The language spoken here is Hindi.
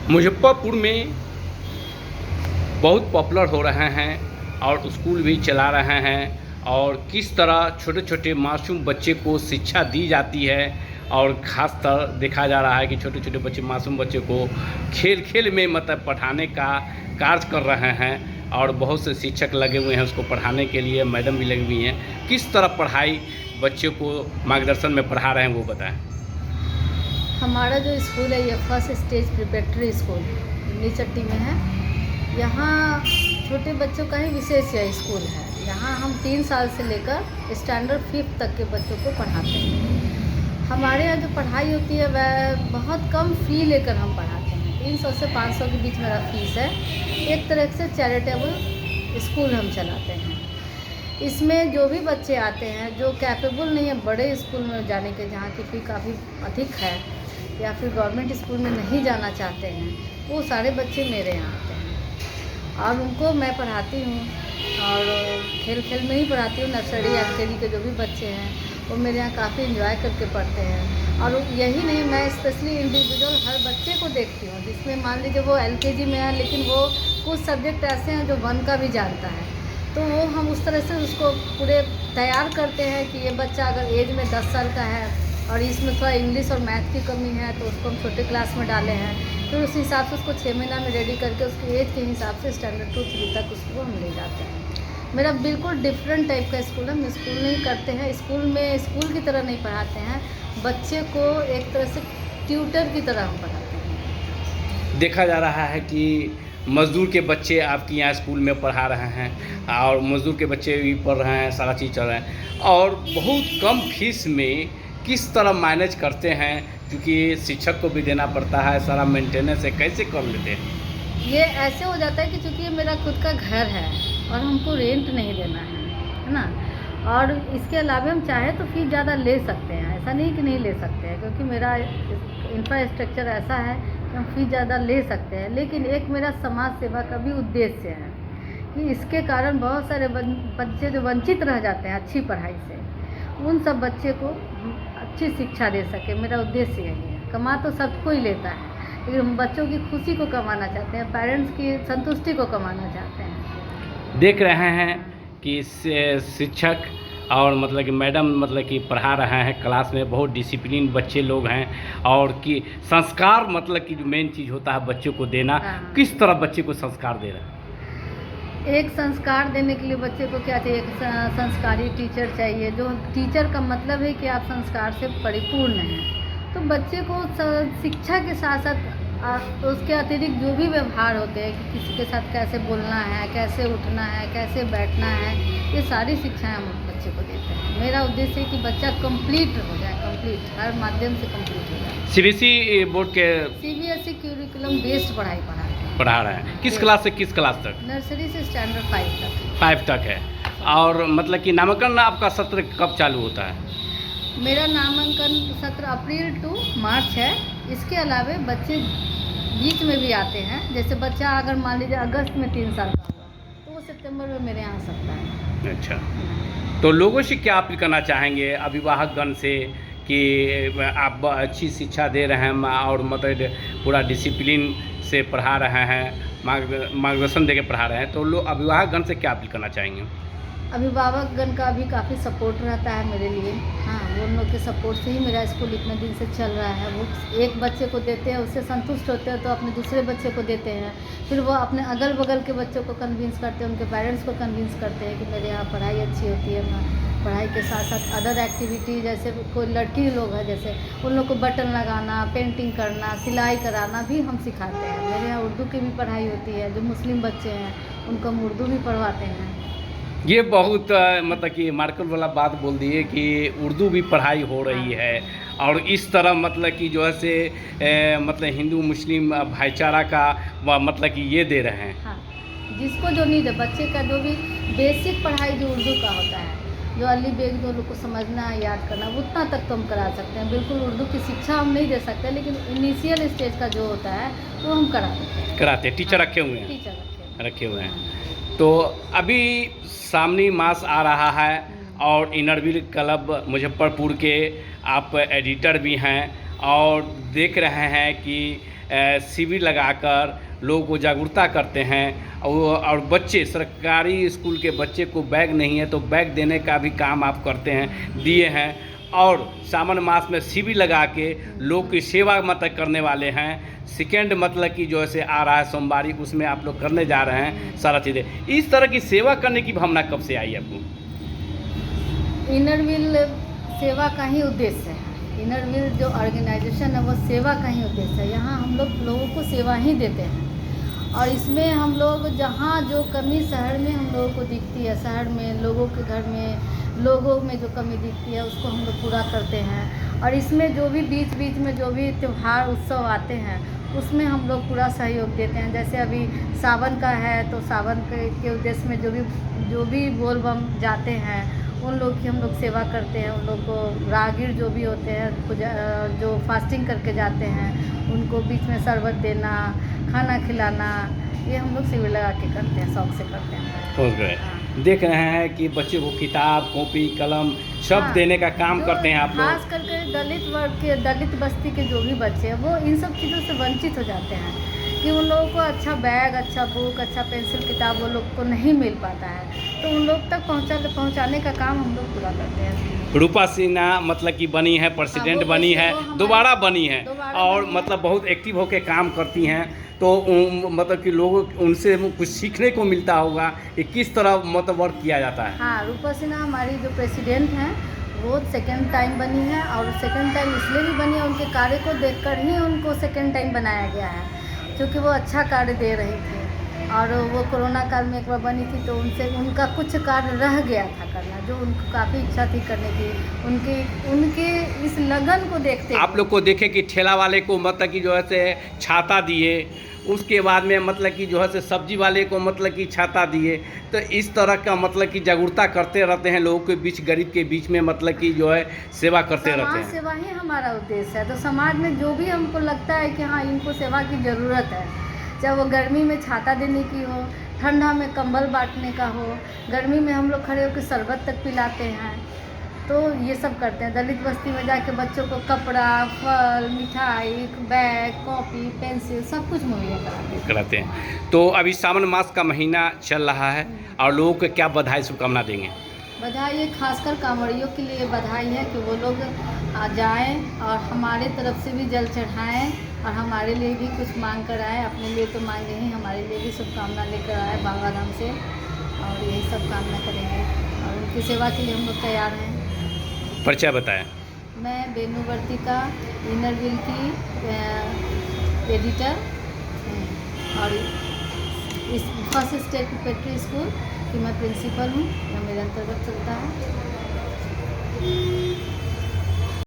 मुजफ्फरपुर में बहुत पॉपुलर हो रहे हैं और स्कूल भी चला रहे हैं और किस तरह छोटे छोटे मासूम बच्चे को शिक्षा दी जाती है और ख़ासतर देखा जा रहा है कि छोटे छोटे बच्चे मासूम बच्चे को खेल खेल में मतलब पढ़ाने का कार्य कर रहे हैं और बहुत से शिक्षक लगे हुए हैं उसको पढ़ाने के लिए, मैडम भी लगी हुई हैं। किस तरह पढ़ाई बच्चे को मार्गदर्शन में पढ़ा रहे हैं वो बताएं। हमारा जो स्कूल है ये फर्स्ट स्टेज प्रिपरेटरी स्कूल नीचट्टी में है। यहाँ छोटे बच्चों का ही विशेष यह स्कूल है। यहाँ हम 3 साल से लेकर स्टैंडर्ड 5th तक के बच्चों को पढ़ाते हैं। हमारे यहाँ जो पढ़ाई होती है वह बहुत कम फ़ी लेकर हम पढ़ाते हैं। 300 से 500 के बीच मेरा फ़ीस है। एक तरह से चैरिटेबल स्कूल हम चलाते हैं। इसमें जो भी बच्चे आते हैं जो कैपेबल नहीं है बड़े स्कूल में जाने के, जहाँ की फ़ी काफ़ी अधिक है, या फिर गवर्नमेंट स्कूल में नहीं जाना चाहते हैं, वो सारे बच्चे मेरे यहाँ आते हैं और उनको मैं पढ़ाती हूँ और खेल खेल में ही पढ़ाती हूँ। नर्सरी एलकेजी के जो भी बच्चे हैं वो मेरे यहाँ काफ़ी एंजॉय करके पढ़ते हैं। और यही नहीं, मैं स्पेशली इंडिविजुअल हर बच्चे को देखती हूँ, जिसमें मान लीजिए वो एलकेजी में है लेकिन वो कुछ सब्जेक्ट ऐसे हैं जो 1 का भी जानता है, तो वो हम उस तरह से उसको पूरे तैयार करते हैं कि ये बच्चा अगर एज में 10 साल का है और इसमें थोड़ा इंग्लिश और मैथ की कमी है तो उसको हम छोटे क्लास में डाले हैं। फिर उस हिसाब से उसको 6 महीना में रेडी करके उसकी एज के हिसाब से स्टैंडर्ड 2-3 तक उसको हम ले जाते हैं। मेरा बिल्कुल डिफरेंट टाइप का स्कूल है। हम स्कूल नहीं करते हैं, स्कूल में स्कूल की तरह नहीं पढ़ाते हैं, बच्चे को एक तरह से ट्यूटर की तरह हम पढ़ाते हैं। देखा जा रहा है कि मज़दूर के बच्चे आपके यहाँ स्कूल में पढ़ा रहे हैं और मज़दूर के बच्चे भी पढ़ रहे हैं, सारा चीज़ चल रहा है और बहुत कम फीस में किस तरह मैनेज करते हैं, क्योंकि शिक्षक को भी देना पड़ता है, सारा मेंटेनेंस है, कैसे कर लेते हैं? ये ऐसे हो जाता है कि चूँकि ये मेरा खुद का घर है और हमको रेंट नहीं देना है ना, और इसके अलावा हम चाहे तो फीस ज़्यादा ले सकते हैं, ऐसा नहीं कि नहीं ले सकते हैं, क्योंकि मेरा इंफ्रास्ट्रक्चर ऐसा है कि हम फीस ज़्यादा ले सकते हैं। लेकिन एक मेरा समाज सेवा का भी उद्देश्य है कि इसके कारण बहुत सारे बच्चे जो वंचित रह जाते हैं अच्छी पढ़ाई से, उन सब बच्चे को अच्छी शिक्षा दे सके। मेरा उद्देश्य यही है। कमा तो सबको ही लेता है, लेकिन हम बच्चों की खुशी को कमाना चाहते हैं, पेरेंट्स की संतुष्टि को कमाना चाहते हैं। देख रहे हैं कि शिक्षक और मतलब कि मैडम मतलब कि पढ़ा रहे हैं क्लास में, बहुत डिसिप्लिन बच्चे लोग हैं और कि संस्कार मतलब कि जो मेन चीज़ होता है बच्चे को देना, किस तरह बच्चे को संस्कार दे रहे हैं? एक संस्कार देने के लिए बच्चे को क्या चाहिए? एक संस्कारी टीचर चाहिए। जो टीचर का मतलब है कि आप संस्कार से परिपूर्ण हैं। तो बच्चे को शिक्षा के साथ साथ उसके अतिरिक्त जो भी व्यवहार होते हैं कि किसी के साथ कैसे बोलना है, कैसे उठना है, कैसे बैठना है, ये सारी शिक्षाएं हम बच्चे को देते हैं। मेरा उद्देश्य है कि बच्चा कंप्लीट हो जाए, कंप्लीट हर माध्यम से कंप्लीट हो जाए। सीबीएसई बोर्ड के सीबीएसई क्यूरिकुलम बेस्ड पढ़ाई पढ़ा रहे हैं। किस क्लास से किस क्लास तक? नर्सरी से स्टैंडर्ड 5 तक। 5 तक है। और मतलब कि नामांकन आपका सत्र कब चालू होता है? मेरा नामांकन सत्र अप्रैल टू मार्च है। इसके अलावा बच्चे बीच में भी आते हैं। जैसे बच्चा अगर मान लीजिए अगस्त में 3 साल का होगा तो वो सितंबर में मेरे यहाँ आ सकता है। अच्छा, तो लोगों से क्या अपील करना चाहेंगे अभिभावकगण से कि आप अच्छी शिक्षा दे रहे हैं और मतलब पूरा डिसिप्लिन से पढ़ा रहे हैं, मार्गदर्शन देके पढ़ा रहे हैं, तो लोग अभिभावकगण से क्या अपील करना चाहेंगे? अभिभावकगण का भी काफ़ी सपोर्ट रहता है मेरे लिए। हाँ, वो उन लोग के सपोर्ट से ही मेरा स्कूल इतने दिन से चल रहा है। वो एक बच्चे को देते हैं, उससे संतुष्ट होते हैं तो अपने दूसरे बच्चे को देते हैं। फिर वो अपने अगल बगल के बच्चों को कन्विंस करते हैं, उनके पेरेंट्स को कन्विंस करते हैं कि मेरे यहाँ पढ़ाई अच्छी होती है। पढ़ाई के साथ साथ अदर एक्टिविटी, जैसे कोई लड़की लोग हैं जैसे उन लोग को बटन लगाना, पेंटिंग करना, सिलाई कराना भी हम सिखाते हैं। मेरे यहाँ उर्दू की भी पढ़ाई होती है। जो मुस्लिम बच्चे हैं उनको हम उर्दू भी पढ़वाते हैं। ये बहुत मतलब कि मार्केट वाला बात बोल दिए कि उर्दू भी पढ़ाई हो रही है और इस तरह मतलब कि जो है से मतलब हिंदू मुस्लिम भाईचारा का मतलब कि ये दे रहे हैं। हाँ, जिसको जो नीड है बच्चे का, जो भी बेसिक पढ़ाई जो उर्दू का होता है, जो अली बेग जो लोग को समझना है, याद करना, उतना तक तो हम करा सकते हैं। बिल्कुल उर्दू की शिक्षा हम नहीं दे सकते, लेकिन इनिशियल स्टेज का जो होता है वो हम कराते हैं। टीचर रखे हुए हैं। टीचर रखे हुए हैं। तो अभी सामने मास आ रहा है और इनरव्हील क्लब मुजफ्फरपुर के आप एडिटर भी हैं और देख रहे हैं कि शिविर लगाकर लोगों को जागरूकता करते हैं। और बच्चे, सरकारी स्कूल के बच्चे को बैग नहीं है तो बैग देने का भी काम आप करते हैं, दिए हैं। और सावन मास में शिविर लगा के लोग की सेवा मतलब करने वाले हैं। सेकेंड मतलब कि जो ऐसे आ रहा है सोमवारी, उसमें आप लोग करने जा रहे हैं सारा चीज़ें। इस तरह की सेवा करने की भावना कब से आई आपको? इनर व्हील सेवा का ही उद्देश्य है। इनर व्हील जो ऑर्गेनाइजेशन है वो सेवा का ही उद्देश्य है। यहाँ हम लोग लोगों को सेवा ही देते हैं और इसमें हम लोग जहाँ जो कमी शहर में हम लोगों को दिखती है, शहर में लोगों के घर में लोगों में जो कमी दिखती है उसको हम लोग पूरा करते हैं। और इसमें जो भी बीच बीच में जो भी त्यौहार उत्सव आते हैं उसमें हम लोग पूरा सहयोग देते हैं। जैसे अभी सावन का है तो सावन के उद्देश्य में जो भी बोल बम जाते हैं उन लोग की हम लोग सेवा करते हैं। उन लोग को राहगीर जो भी होते हैं जो फास्टिंग करके जाते हैं उनको बीच में शरबत देना, खाना खिलाना, ये हम लोग शिविर लगा के करते हैं, शौक से करते हैं। समझ गए। देख रहे हैं कि बच्चे को किताब, कॉपी, कलम सब देने का काम करते हैं आप लोग। खास करके दलित वर्ग के, दलित बस्ती के जो भी बच्चे हैं वो इन सब चीज़ों से वंचित हो जाते हैं कि उन लोगों को अच्छा बैग, अच्छा बुक, अच्छा पेंसिल, किताब वो लोग को नहीं मिल पाता है। तो उन लोग तक पहुंचाने का काम हम लोग पूरा करते हैं। रूपा सिन्हा मतलब कि बनी है, प्रेसिडेंट बनी है, दोबारा बनी है और मतलब बहुत एक्टिव होकर काम करती हैं। तो मतलब कि लोगों उनसे कुछ सीखने को मिलता होगा कि किस तरह मतलब वर्क किया जाता है। हाँ, रूपा सिन्हा हमारी जो प्रेसिडेंट हैं वो सेकंड टाइम बनी है और सेकंड टाइम इसलिए भी बनी है उनके कार्य को देखकर ही उनको सेकंड टाइम बनाया गया है, क्योंकि वो अच्छा कार्य दे रही थी। और वो कोरोना काल में एक बार बनी थी तो उनका कुछ कार्य रह गया था करना, जो उनको काफ़ी इच्छा थी करने की। उनके इस लगन को देखते आप लोग को देखे कि ठेला वाले को मतलब कि जो है से छाता दिए, उसके बाद में मतलब कि जो है से सब्जी वाले को मतलब कि छाता दिए। तो इस तरह का मतलब कि जागरूकता करते रहते हैं लोगों के बीच, गरीब के बीच में मतलब कि जो है सेवा करते रहते हैं। समाज सेवा ही हमारा उद्देश्य है। तो समाज में जो भी हमको लगता है कि हाँ इनको सेवा की ज़रूरत है, चाहे वो गर्मी में छाता देने की हो, ठंडा में कंबल बांटने का हो, गर्मी में हम लोग खड़े होकर शरबत तक पिलाते हैं, तो ये सब करते हैं। दलित बस्ती में जाके बच्चों को कपड़ा, फल, मिठाई, बैग, कॉपी, पेंसिल सब कुछ मुहैया कराते हैं। तो अभी सावन मास का महीना चल रहा है और लोगों को क्या बधाई शुभकामना देंगे? बधाई है, खासकर कांवड़ियों के लिए बधाई है कि वो लोग जाएं और हमारे तरफ से भी जल चढ़ाएं और हमारे लिए भी कुछ मांग कर आए। अपने लिए तो मांगे ही, हमारे लिए भी शुभकामना लेकर आए बाबा धाम से, और यही सब कामना करेंगे और उनकी सेवा के लिए हम लोग तैयार हैं। परिचय बताएं। मैं बेनूवर्ती का इनर व्हील की एडिटर और इस फर्स्ट स्टेट प्रिपरेटरी स्कूल की मैं प्रिंसिपल हूँ, यह मेरे अंतर्गत चलता है।